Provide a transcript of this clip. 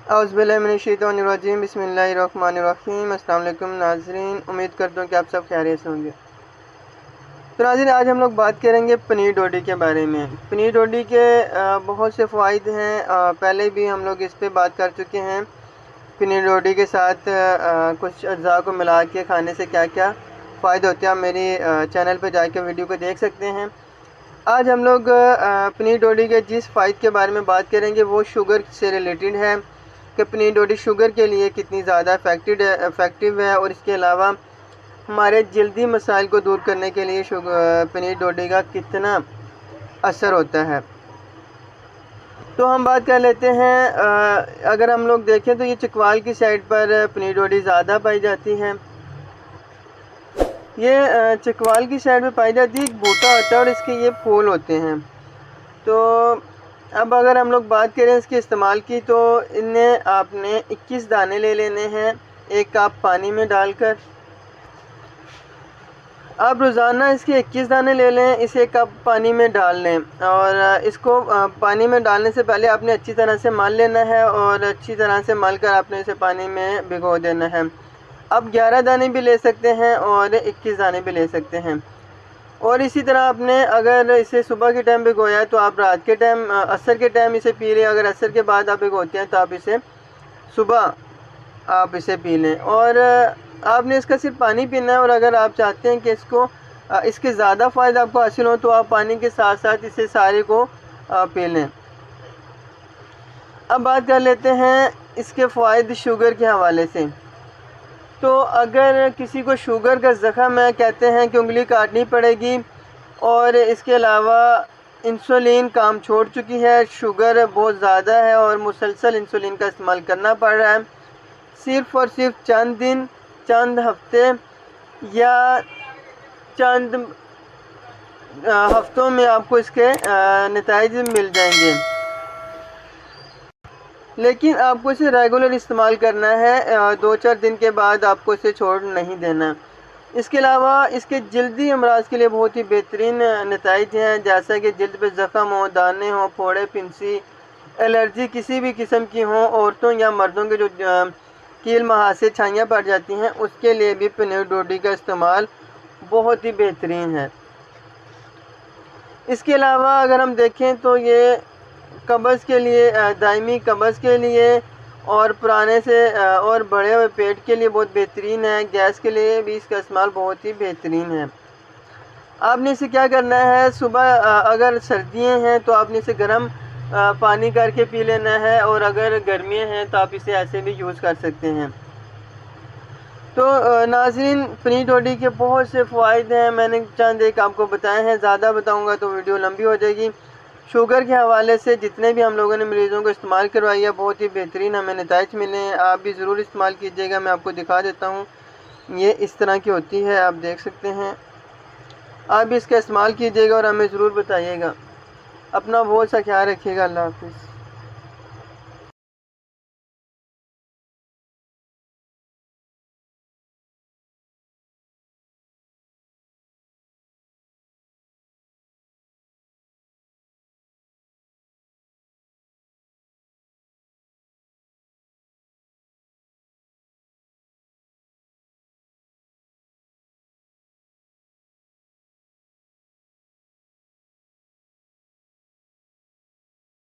औज़ुबिल्लाहिमिनश्शैतानिर्रजीम बिस्मिल्लाहिर्रहमानिर्रहीम। अस्सलाम वालेकुम नाज़रीन, उम्मीद करता हूँ कि आप सब खैरियत से होंगे। तो नाज़रीन, आज हम लोग बात करेंगे पनीर डोडी के बारे में। पनीर डोडी के बहुत से फ़वाइद हैं। पहले भी हम लोग इस पे बात कर चुके हैं। पनीर डोडी के साथ कुछ अज़्ज़ा को मिला के खाने से क्या क्या फ़ायदे होते हैं, आप मेरी चैनल पर जाकर वीडियो को देख सकते हैं। आज हम लोग पनीर डोडी के जिस फ़ायदे के बारे में बात करेंगे वो शुगर से रिलेटेड है कि पनीर डोडी शुगर के लिए कितनी ज़्यादा इफ़ेक्टिव है, और इसके अलावा हमारे जल्दी मसाइल को दूर करने के लिए पनीर डोडी का कितना असर होता है। तो हम बात कर लेते हैं। अगर हम लोग देखें तो ये चकवाल की साइड पर पनीर डोडी ज़्यादा पाई जाती है। ये चकवाल की साइड में पाई जाती है। एक बूटा होता है और इसके ये फूल होते हैं। तो अब अगर हम लोग बात करें इसके इस्तेमाल की, तो इन्हें आपने 21 दाने ले लेने हैं एक कप पानी में डालकर। आप रोज़ाना इसके 21 दाने ले लें, इसे एक कप पानी में डाल लें, और इसको पानी में डालने से पहले आपने अच्छी तरह से मल लेना है, और अच्छी तरह से मल कर आपने इसे पानी में भिगो देना है। अब 11 दाने भी ले सकते हैं और 21 दाने भी ले सकते हैं। और इसी तरह आपने अगर इसे सुबह के टाइम भिगोया है तो आप रात के टाइम असर के टाइम इसे पी लें। अगर असर के बाद आप भिगोते हैं तो आप इसे सुबह आप इसे पी लें, और आपने इसका सिर्फ पानी पीना है। और अगर आप चाहते हैं कि इसके ज़्यादा फ़ायदा आपको हासिल हो तो आप पानी के साथ साथ इसे सारे को पी लें। अब बात कर लेते हैं इसके फ़ायदे शुगर के हवाले से। तो अगर किसी को शुगर का ज़ख़म है, कहते हैं कि उंगली काटनी पड़ेगी, और इसके अलावा इंसुलिन काम छोड़ चुकी है, शुगर बहुत ज़्यादा है और मुसलसल इंसुलिन का इस्तेमाल करना पड़ रहा है, सिर्फ़ और सिर्फ चंद दिन, चंद हफ्ते या चंद हफ्तों में आपको इसके नताइज मिल जाएंगे। लेकिन आपको इसे रेगुलर इस्तेमाल करना है। 2-4 दिन के बाद आपको इसे छोड़ नहीं देना। इसके अलावा इसके जल्दी अमराज के लिए बहुत ही बेहतरीन नताइज हैं, जैसा कि जल्द पे ज़ख़म हो, दाने हो, फोड़े, फिंसी, एलर्जी किसी भी किस्म की हो, औरतों या मर्दों के जो कील महासे छाइयाँ पड़ जाती हैं, उसके लिए भी पनीर डोडी का इस्तेमाल बहुत ही बेहतरीन है। इसके अलावा अगर हम देखें तो ये कब्ज़ के लिए, दायमी कब्ज़ के लिए, और पुराने से और बढ़े हुए पेट के लिए बहुत बेहतरीन है। गैस के लिए भी इसका इस्तेमाल बहुत ही बेहतरीन है। आपने इसे क्या करना है, सुबह अगर सर्दियाँ हैं तो आपने इसे गर्म पानी करके पी लेना है, और अगर गर्मियाँ हैं तो आप इसे ऐसे भी यूज़ कर सकते हैं। तो नाज़रीन, पनीर डोडी के बहुत से फ़वाइद हैं, मैंने चंद एक आपको बताए हैं। ज़्यादा बताऊंगा तो वीडियो लंबी हो जाएगी। शुगर के हवाले से जितने भी हम लोगों ने मरीज़ों को इस्तेमाल करवाई है, बहुत ही बेहतरीन हमें नताइज मिले हैं। आप भी ज़रूर इस्तेमाल कीजिएगा। मैं आपको दिखा देता हूँ, ये इस तरह की होती है, आप देख सकते हैं। आप भी इसका इस्तेमाल कीजिएगा और हमें ज़रूर बताइएगा। अपना बहुत सा ख्याल रखिएगा। अल्लाह हाफ़िज़।